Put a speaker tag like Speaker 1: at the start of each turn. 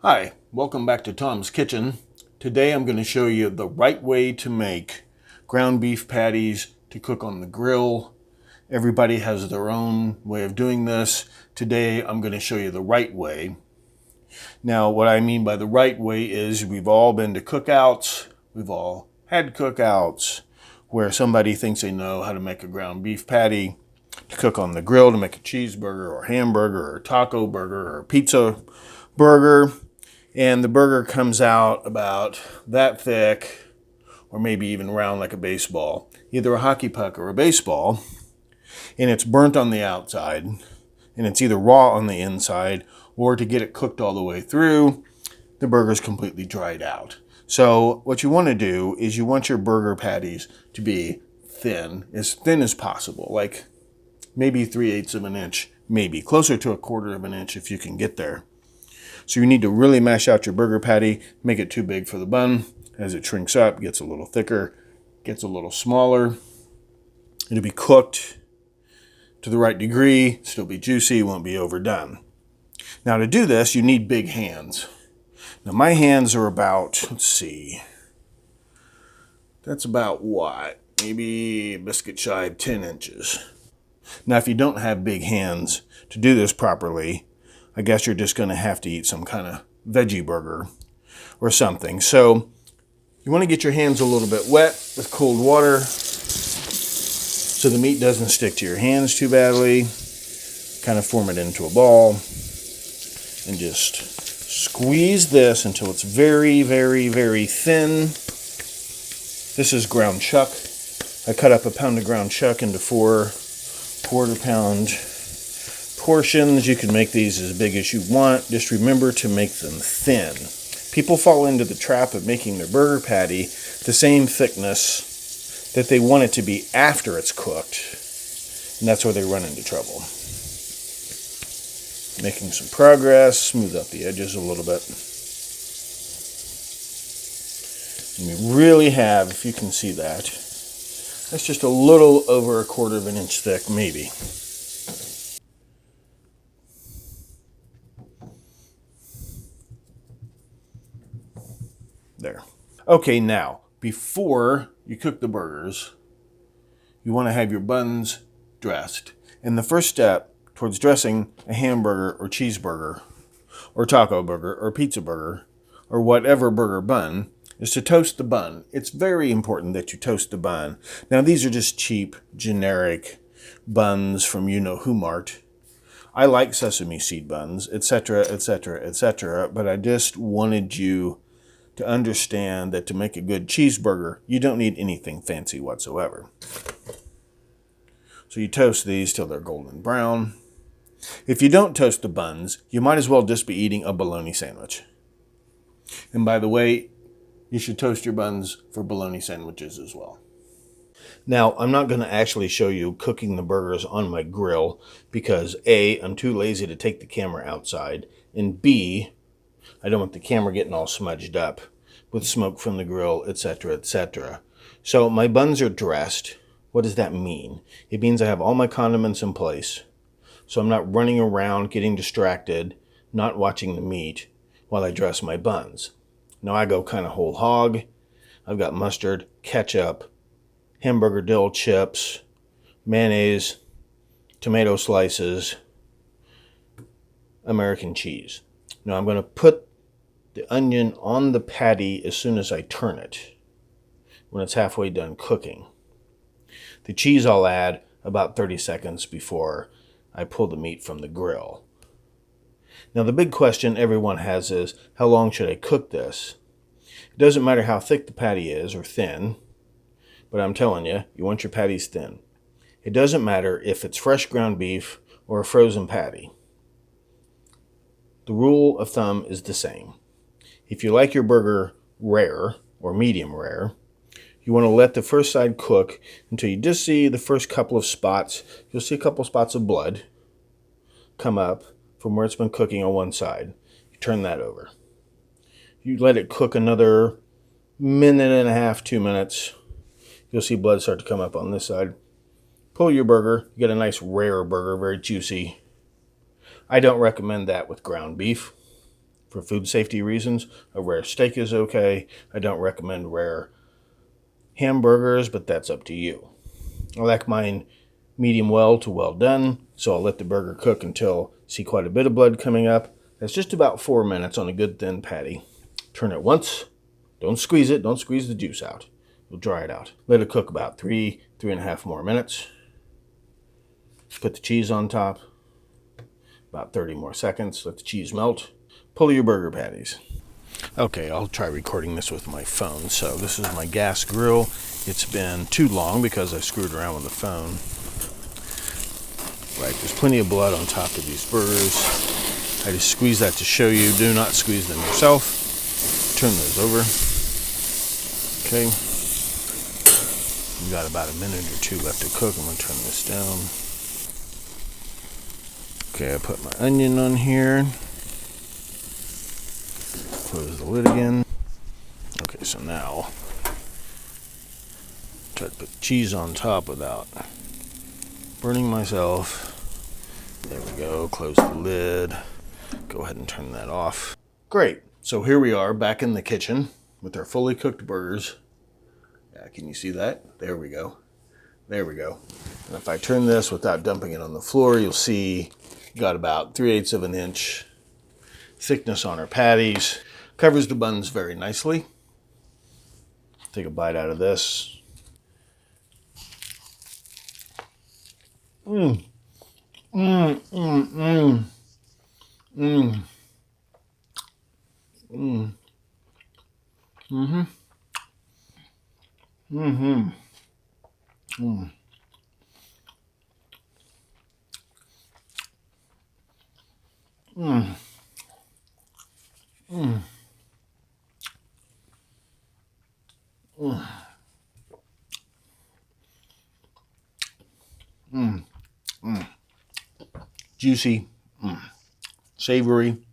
Speaker 1: Hi, welcome back to Tom's Kitchen. Today I'm going to show you the right way to make ground beef patties to cook on the grill. Everybody has their own way of doing this. Today I'm going to show you the right way. Now what I mean by the right way is we've all been to cookouts, we've all had cookouts where somebody thinks they know how to make a ground beef patty to cook on the grill, to make a cheeseburger or hamburger or taco burger or pizza burger. And the burger comes out about that thick, or maybe even round like a baseball, either a hockey puck or a baseball, and it's burnt on the outside, and it's either raw on the inside, or to get it cooked all the way through, the burger's completely dried out. So what you want to do is you want your burger patties to be thin as possible, like maybe 3/8 of an inch, maybe closer to 1/4 of an inch if you can get there. So you need to really mash out your burger patty, make it too big for the bun. As it shrinks up, gets a little thicker, gets a little smaller. It'll be cooked to the right degree, still be juicy, won't be overdone. Now to do this, you need big hands. Now my hands are about, let's see, that's about what? Maybe a biscuit shy of 10 inches. Now if you don't have big hands to do this properly, I guess you're just going to have to eat some kind of veggie burger or something. So you want to get your hands a little bit wet with cold water so the meat doesn't stick to your hands too badly. Kind of form it into a ball and just squeeze this until it's very, very, very thin. This is ground chuck. I cut up a pound of ground chuck into 4 1/4-pound portions. You can make these as big as you want. Just remember to make them thin. People fall into the trap of making their burger patty the same thickness that they want it to be after it's cooked, and that's where they run into trouble. Making some progress, smooth out the edges a little bit. And we really have, if you can see that, that's just a little over 1/4 of an inch thick, maybe. There. Okay, now, before you cook the burgers, you want to have your buns dressed. And the first step towards dressing a hamburger or cheeseburger or taco burger or pizza burger or whatever burger bun is to toast the bun. It's very important that you toast the bun. Now, these are just cheap, generic buns from you-know-who mart. I like sesame seed buns, etc., etc., etc., but I just wanted you to understand that to make a good cheeseburger, you don't need anything fancy whatsoever. So you toast these till they're golden brown. If you don't toast the buns, you might as well just be eating a bologna sandwich. And by the way, you should toast your buns for bologna sandwiches as well. Now, I'm not going to actually show you cooking the burgers on my grill because A, I'm too lazy to take the camera outside, and B, I don't want the camera getting all smudged up with smoke from the grill, etc., etc. So my buns are dressed. What does that mean? It means I have all my condiments in place. So I'm not running around getting distracted, not watching the meat while I dress my buns. Now I go kind of whole hog. I've got mustard, ketchup, hamburger dill chips, mayonnaise, tomato slices, American cheese. Now I'm going to put the onion on the patty as soon as I turn it, when it's halfway done cooking. The cheese I'll add about 30 seconds before I pull the meat from the grill. Now the big question everyone has is, how long should I cook this? It doesn't matter how thick the patty is or thin, but I'm telling you, you want your patties thin. It doesn't matter if it's fresh ground beef or a frozen patty. The rule of thumb is the same. If you like your burger rare or medium rare, you want to let the first side cook until you just see the first couple of spots. You'll see a couple spots of blood come up from where it's been cooking on one side. You turn that over. You let it cook another 1.5 to 2 minutes. You'll see blood start to come up on this side. Pull your burger. You get a nice rare burger, very juicy. I don't recommend that with ground beef. for food safety reasons. A rare steak is okay. I don't recommend rare hamburgers, but that's up to you. I like mine medium well to well done, so I'll let the burger cook until I see quite a bit of blood coming up. That's just about 4 minutes on a good thin patty. Turn it once. Don't squeeze it. Don't squeeze the juice out. You'll dry it out. Let it cook about 3.5 more minutes. Put the cheese on top. About 30 more seconds. Let the cheese melt. Pull your burger patties. Okay, I'll try recording this with my phone. So this is my gas grill. It's been too long because I screwed around with the phone. Right, there's plenty of blood on top of these burgers. I just squeeze that to show you. Do not squeeze them yourself. Turn those over. Okay. We've got about a minute or two left to cook. I'm going to turn this down. Okay, I put my onion on here. Close the lid again. Okay, so now try to put the cheese on top without burning myself. There we go. Close the lid. Go ahead and turn that off. Great. So here we are back in the kitchen with our fully cooked burgers. Yeah, can you see that? There we go. There we go. And if I turn this without dumping it on the floor, you'll see got about 3/8 of an inch thickness on our patties. Covers the buns very nicely. Take a bite out of this. Mmm. Mmm, mmm, mmm. Mmm. Mmm. Mm-hmm. Mm-hmm. Mmm. Mmm. Mmm. Mmm. Mmm. Mmm. Juicy. Mmm. Savory.